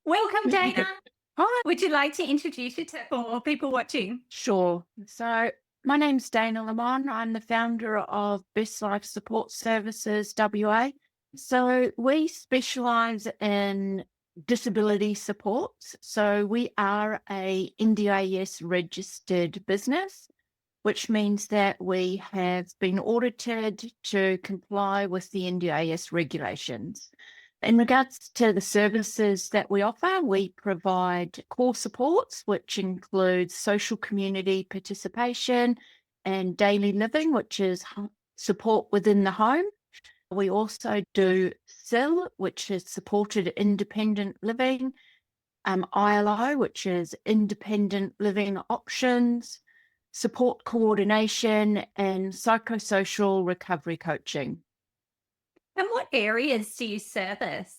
Welcome, Dana. Hi. Would you like to introduce yourself for people watching? Sure. So my name's Dana Le Mon. I'm the founder of Best Life Support Services WA. So we specialise in disability supports. So we are a NDIS-registered business, which means that we have been audited to comply with the NDIS regulations. In regards to the services that we offer, we provide core supports, which includes social community participation and daily living, which is support within the home. We also do SIL, which is supported independent living, ILO, which is independent living options, support coordination, and psychosocial recovery coaching. And what areas do you service?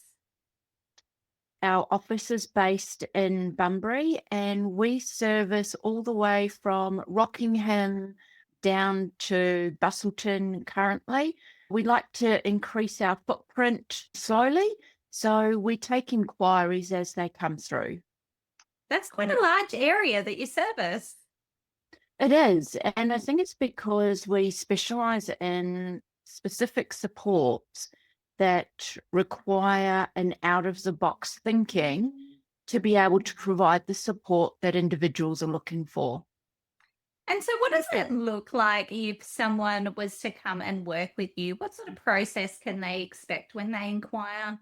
Our office is based in Bunbury, and we service all the way from Rockingham down to Busselton currently. We like to increase our footprint slowly, so we take inquiries as they come through. That's quite a large area that you service. It is, and I think it's because we specialise in specific supports that require an out-of-the-box thinking to be able to provide the support that individuals are looking for. And so, what does it look like if someone was to come and work with you? What sort of process can they expect when they inquire?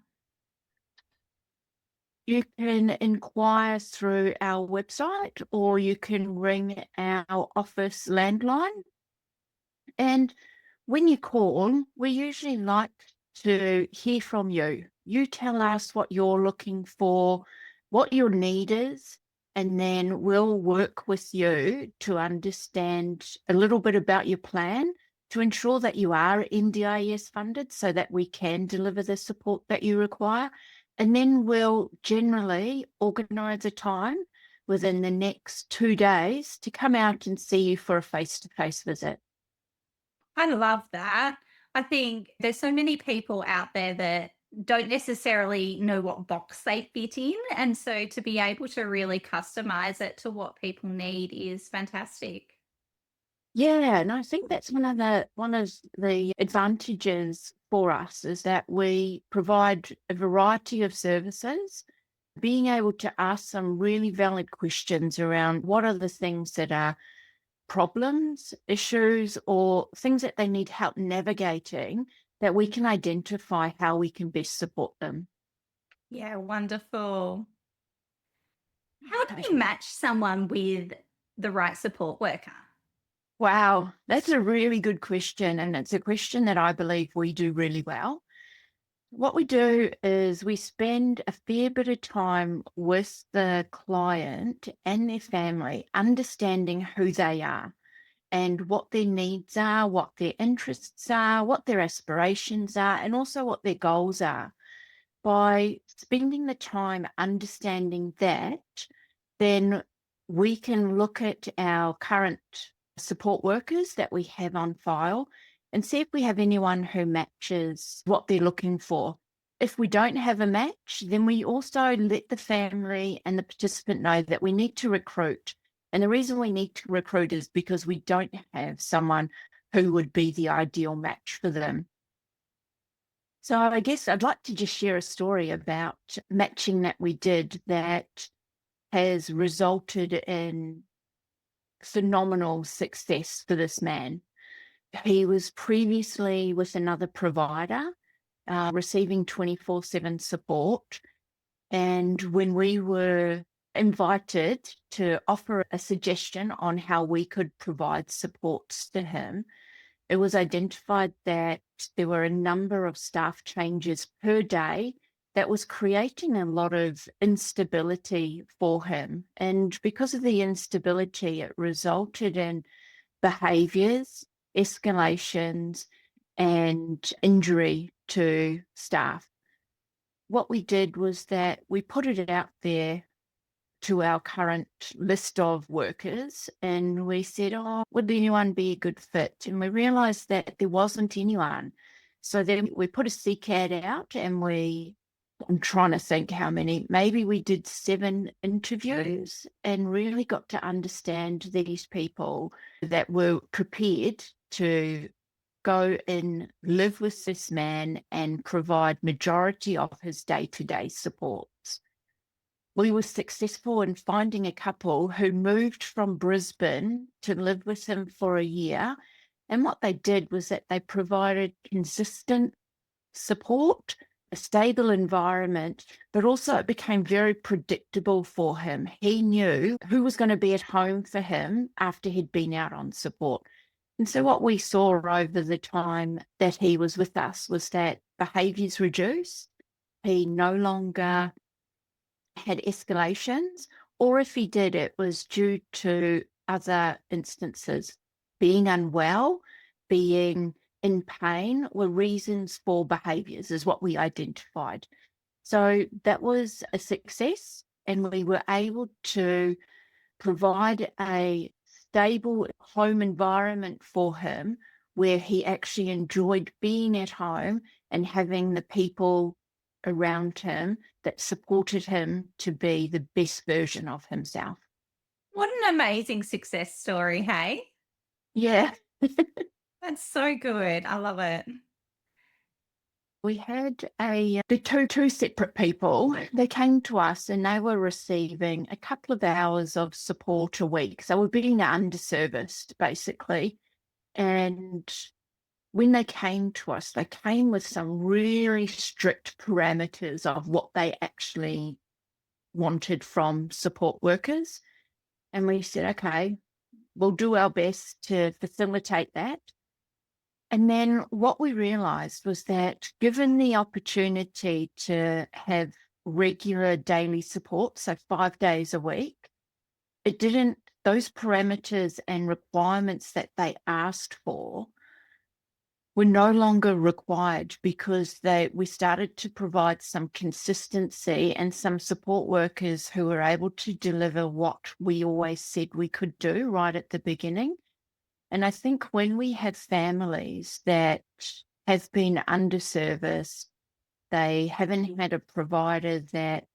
You can inquire through our website or you can ring our office landline. And when you call, we usually like to hear from you. You tell us what you're looking for, what your need is, and then we'll work with you to understand a little bit about your plan to ensure that you are NDIS funded so that we can deliver the support that you require. And then we'll generally organise a time within the next 2 days to come out and see you for a face-to-face visit. I love that. I think there's so many people out there that don't necessarily know what box they fit in. And so to be able to really customize it to what people need is fantastic. Yeah, and I think that's one of the advantages for us is that we provide a variety of services, being able to ask some really valid questions around what are the things that are problems, issues, or things that they need help navigating that we can identify how we can best support them. Yeah, wonderful. How do you match someone with the right support worker? Wow, that's a really good question. And it's a question that I believe we do really well. What we do is we spend a fair bit of time with the client and their family, understanding who they are and what their needs are, what their interests are, what their aspirations are, and also what their goals are. By spending the time understanding that, then we can look at our current support workers that we have on file and see if we have anyone who matches what they're looking for. If we don't have a match, then we also let the family and the participant know that we need to recruit. And the reason we need to recruit is because we don't have someone who would be the ideal match for them. So I guess I'd like to just share a story about matching that we did that has resulted in phenomenal success for this man. He was previously with another provider, receiving 24/7 support. And when we were invited to offer a suggestion on how we could provide supports to him, it was identified that there were a number of staff changes per day that was creating a lot of instability for him. And because of the instability, it resulted in behaviours, escalations, and injury to staff. What we did was that we put it out there to our current list of workers and we said, oh, would anyone be a good fit? And we realised that there wasn't anyone. So then we put a CCAD out and we I'm trying to think how many, maybe we did 7 interviews and really got to understand these people that were prepared to go and live with this man and provide majority of his day-to-day supports. We were successful in finding a couple who moved from Brisbane to live with him for a year. And what they did was that they provided consistent support, a stable environment, but also it became very predictable for him. He knew who was going to be at home for him after he'd been out on support. And so what we saw over the time that he was with us was that behaviours reduced. He no longer had escalations, or if he did, it was due to other instances. Being unwell, being in pain were reasons for behaviours, is what we identified. So that was a success, and we were able to provide a stable home environment for him where he actually enjoyed being at home and having the people around him that supported him to be the best version of himself. What an amazing success story, hey? Yeah. That's so good. I love it. We had the two separate people. They came to us and they were receiving a couple of hours of support a week. So we're being underserviced, basically. And when they came to us, they came with some really strict parameters of what they actually wanted from support workers. And we said, okay, we'll do our best to facilitate that. And then what we realized was that given the opportunity to have regular daily support, so 5 days a week, those parameters and requirements that they asked for were no longer required because we started to provide some consistency and some support workers who were able to deliver what we always said we could do right at the beginning. And I think when we have families that have been underserviced, they haven't had a provider that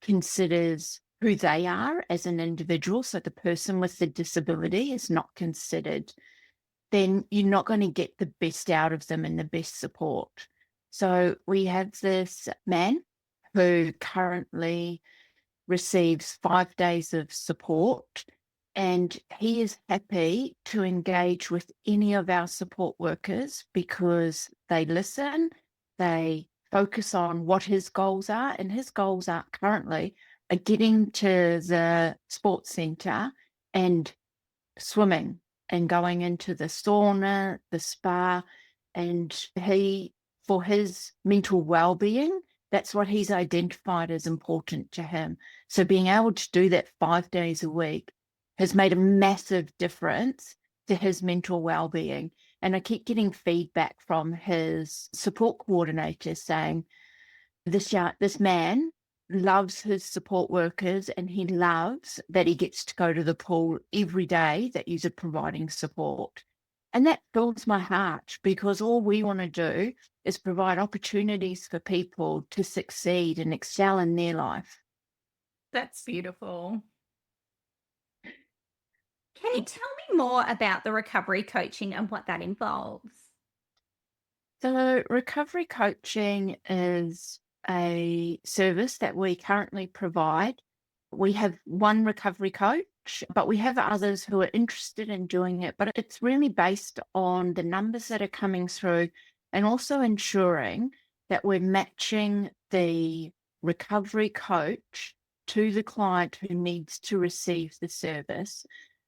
considers who they are as an individual, so the person with the disability is not considered, then you're not going to get the best out of them and the best support. So we have this man who currently receives 5 days of support, and he is happy to engage with any of our support workers because they listen, they focus on what his goals are, and his goals are currently getting to the sports centre and swimming and going into the sauna, the spa, and for his mental well-being, that's what he's identified as important to him. So being able to do that 5 days a week has made a massive difference to his mental well-being. And I keep getting feedback from his support coordinator saying, this man loves his support workers and he loves that he gets to go to the pool every day that you're providing support. And that fills my heart because all we want to do is provide opportunities for people to succeed and excel in their life. That's beautiful. Can you tell me more about the recovery coaching and what that involves? So recovery coaching is a service that we currently provide. We have one recovery coach, but we have others who are interested in doing it. But it's really based on the numbers that are coming through and also ensuring that we're matching the recovery coach to the client who needs to receive the service.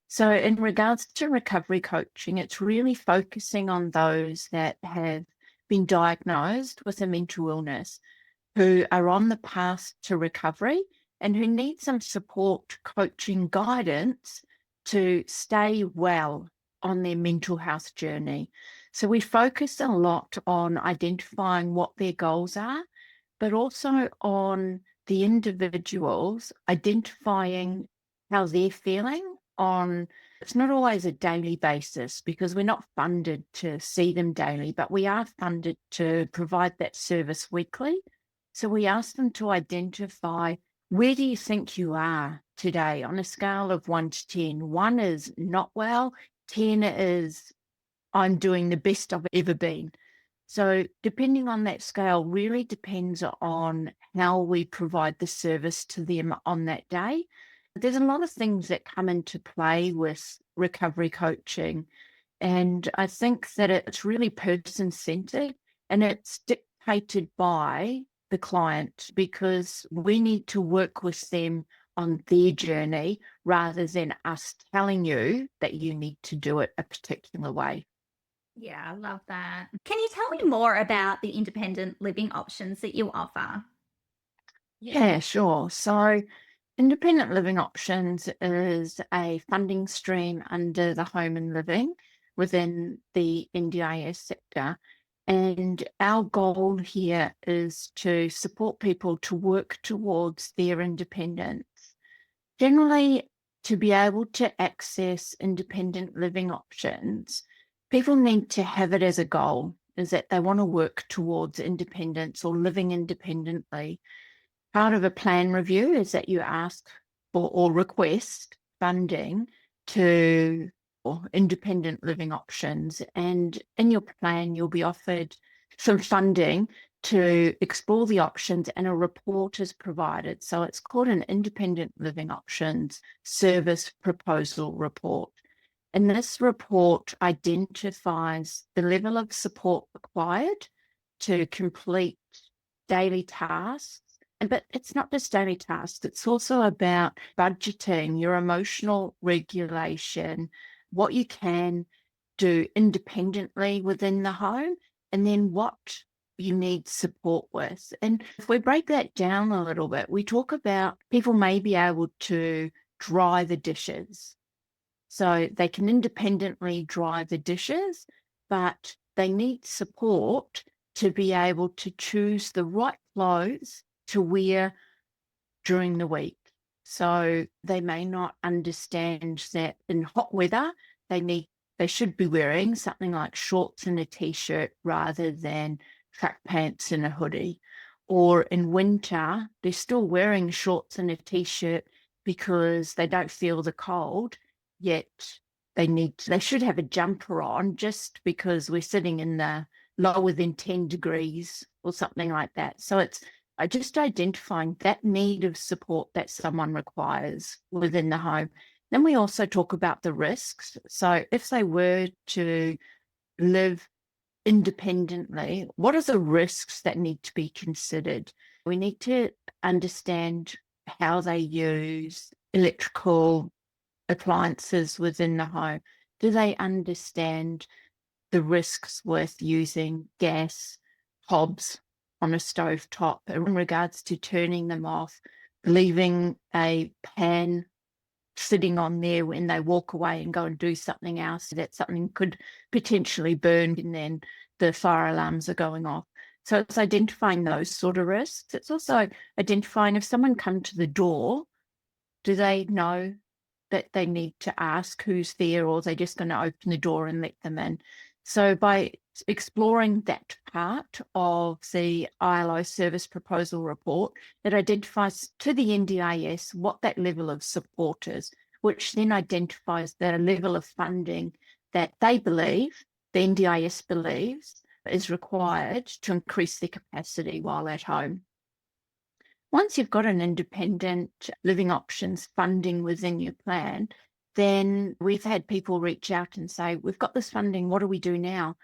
So in regards to recovery coaching, it's really focusing on those that have been diagnosed with a mental illness, who are on the path to recovery and who need some support, coaching, guidance to stay well on their mental health journey. So we focus a lot on identifying what their goals are, but also on the individuals identifying how they're feeling it's not always a daily basis because we're not funded to see them daily, but we are funded to provide that service weekly. So we ask them to identify, where do you think you are today on a scale of 1 to 10? 1 is not well, 10 is I'm doing the best I've ever been. So depending on that scale really depends on how we provide the service to them on that day. There's a lot of things that come into play with recovery coaching. And I think that it's really person-centered and it's dictated by the client, because we need to work with them on their journey rather than us telling you that you need to do it a particular way. Yeah, I love that. Can you tell me more about the independent living options that you offer? Yeah, sure. So independent living options is a funding stream under the home and living within the NDIS sector. And our goal here is to support people to work towards their independence. Generally, to be able to access independent living options, people need to have it as a goal, is that they want to work towards independence or living independently. Part of a plan review is that you ask for or request funding to or independent living options. And in your plan, you'll be offered some funding to explore the options, and a report is provided. So it's called an independent living options service proposal report. And this report identifies the level of support required to complete daily tasks. But it's not just daily tasks, it's also about budgeting, your emotional regulation, what you can do independently within the home, and then what you need support with. And if we break that down a little bit, we talk about people may be able to dry the dishes. So they can independently dry the dishes, but they need support to be able to choose the right clothes to wear during the week. So they may not understand that in hot weather, they should be wearing something like shorts and a t-shirt rather than track pants and a hoodie. Or in winter, they're still wearing shorts and a t-shirt because they don't feel the cold, yet they should have a jumper on just because we're sitting in the lower than 10 degrees or something like that. So it's just identifying that need of support that someone requires within the home. Then we also talk about the risks. So if they were to live independently, what are the risks that need to be considered? We need to understand how they use electrical appliances within the home. Do they understand the risks with using gas hobs on a stove top in regards to turning them off, leaving a pan sitting on there when they walk away and go and do something else, that something could potentially burn and then the fire alarms are going off. So it's identifying those sort of risks. It's also identifying if someone comes to the door, do they know that they need to ask who's there, or are they just going to open the door and let them in? So by exploring that part of the ILO service proposal report, it identifies to the NDIS what that level of support is, which then identifies the level of funding that they believe, the NDIS believes, is required to increase their capacity while at home. Once you've got an independent living options funding within your plan, then we've had people reach out and say, we've got this funding, what do we do now?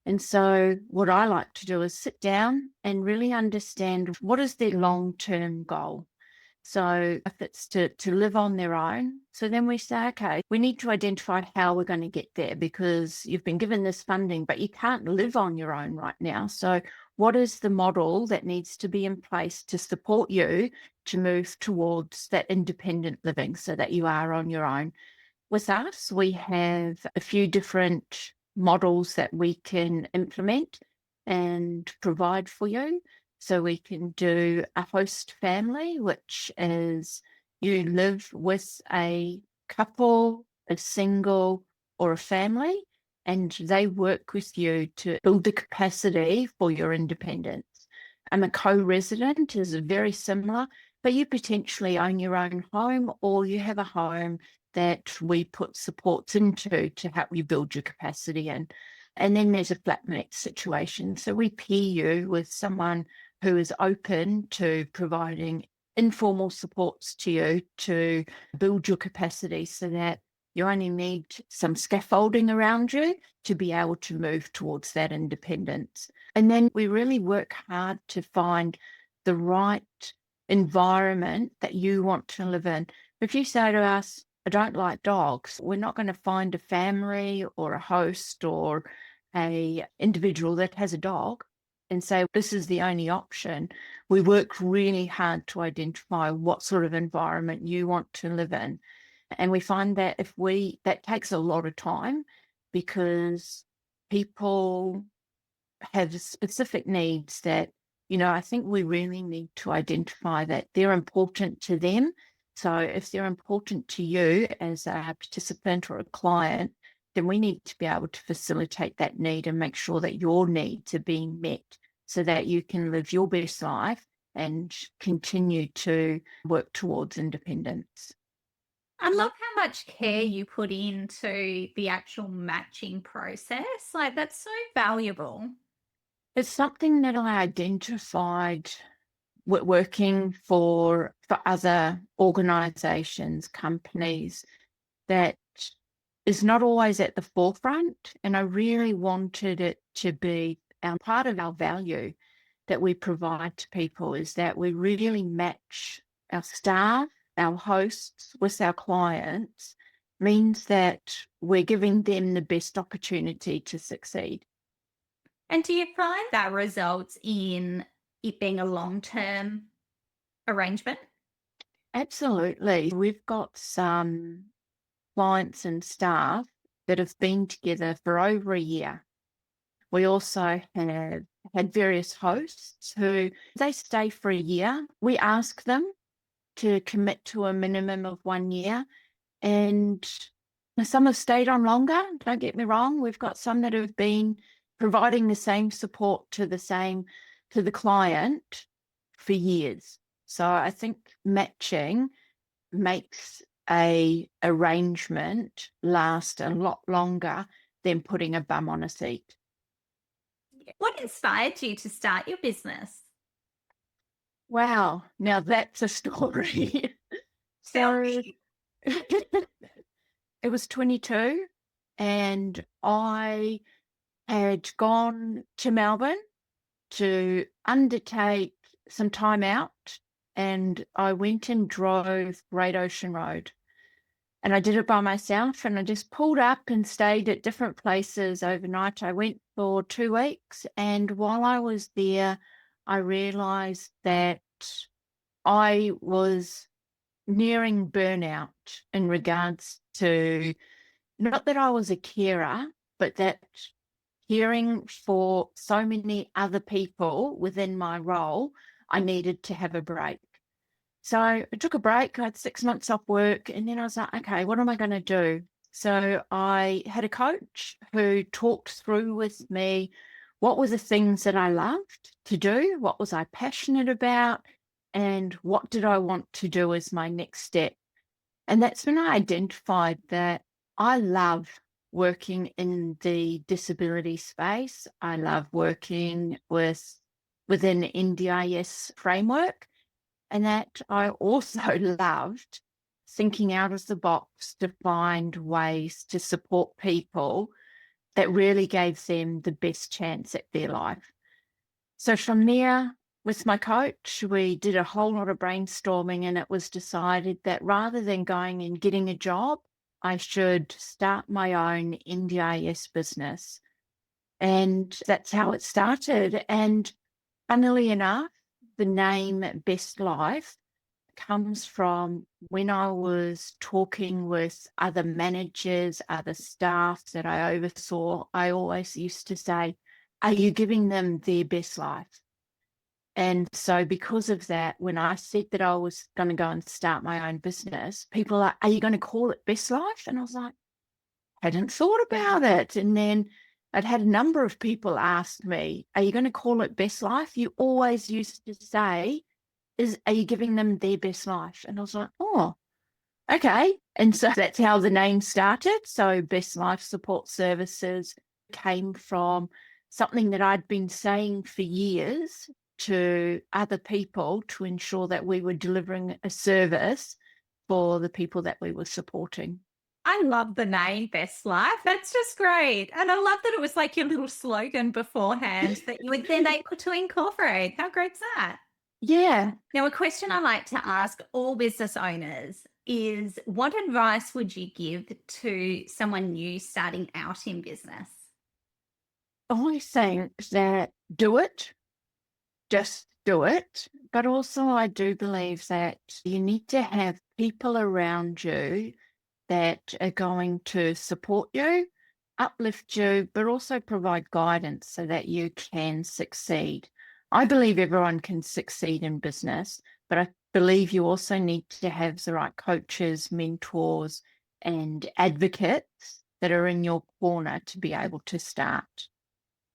And so what I like to do is sit down and really understand what is their long-term goal. So if it's to live on their own, so then we say, okay, we need to identify how we're going to get there, because you've been given this funding, but you can't live on your own right now. So what is the model that needs to be in place to support you to move towards that independent living so that you are on your own? With us, we have a few different models that we can implement and provide for you. So we can do a host family, which is you live with a couple, a single, or a family, and they work with you to build the capacity for your independence. A co-resident is very similar, but you potentially own your own home, or you have a home that we put supports into to help you build your capacity in. And then there's a flatmate situation. So we pair you with someone who is open to providing informal supports to you to build your capacity so that you only need some scaffolding around you to be able to move towards that independence. And then we really work hard to find the right environment that you want to live in. If you say to us, I don't like dogs, we're not going to find a family or a host or a individual that has a dog and say, this is the only option. We work really hard to identify what sort of environment you want to live in. And we find that that takes a lot of time because people have specific needs that, I think we really need to identify that they're important to them. So if they're important to you as a participant or a client, then we need to be able to facilitate that need and make sure that your needs are being met so that you can live your best life and continue to work towards independence. I love how much care you put into the actual matching process. Like, that's so valuable. It's something that I identified working for other organizations, companies, that is not always at the forefront. And I really wanted it to be part of our value that we provide to people is that we really match our staff, our hosts with our clients, means that we're giving them the best opportunity to succeed. And do you find that results in it being a long-term arrangement? Absolutely. We've got some clients and staff that have been together for over a year. We also have had various hosts who they stay for a year. We ask them to commit to a minimum of 1 year, and some have stayed on longer. Don't get me wrong. We've got some that have been providing the same support to the client for years. So I think matching makes a arrangement last a lot longer than putting a bum on a seat. What inspired you to start your business? Wow, now that's a story. Tell So me. it was 22 and I had gone to Melbourne to undertake some time out, and I went and drove Great Ocean Road. And I did it by myself, and I just pulled up and stayed at different places overnight. I went for 2 weeks, and while I was there, I realized that I was nearing burnout in regards to not that I was a carer, but that caring for so many other people within my role, I needed to have a break. So I took a break. I had 6 months off work, and then I was like, okay, what am I going to do? So I had a coach who talked through with me what were the things that I loved to do, what was I passionate about, and what did I want to do as my next step. And that's when I identified that I love working in the disability space. I love working within the NDIS framework, and that I also loved thinking out of the box to find ways to support people that really gave them the best chance at their life. So from there, with my coach, we did a whole lot of brainstorming, and it was decided that rather than going and getting a job, I should start my own NDIS business. And that's how it started. And funnily enough, the name Best Life comes from when I was talking with other managers, other staff that I oversaw. I always used to say, are you giving them their best life? And so because of that, when I said that I was going to go and start my own business, people are you going to call it Best Life? And I was like, I hadn't thought about it. And then I'd had a number of people ask me, are you going to call it Best Life? You always used to say, are you giving them their best life? And I was like, oh, okay. And so that's how the name started. So Best Life Support Services came from something that I'd been saying for years to other people to ensure that we were delivering a service for the people that we were supporting. I love the name Best Life. That's just great. And I love that it was like your little slogan beforehand that you were then able to incorporate. How great's that? Yeah. Now, a question I like to ask all business owners is what advice would you give to someone new starting out in business? I think that do it, just do it. But also, I do believe that you need to have people around you that are going to support you, uplift you, but also provide guidance so that you can succeed. I believe everyone can succeed in business, but I believe you also need to have the right coaches, mentors, and advocates that are in your corner to be able to start.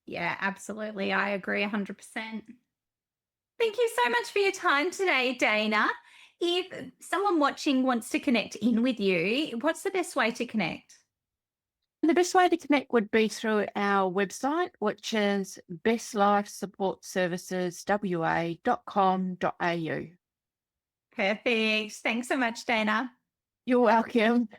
Yeah, absolutely. I agree 100%. Thank you so much for your time today, Dana. If someone watching wants to connect in with you, what's the best way to connect? The best way to connect would be through our website, which is bestlifesupportserviceswa.com.au. Perfect. Thanks so much, Dana. You're welcome.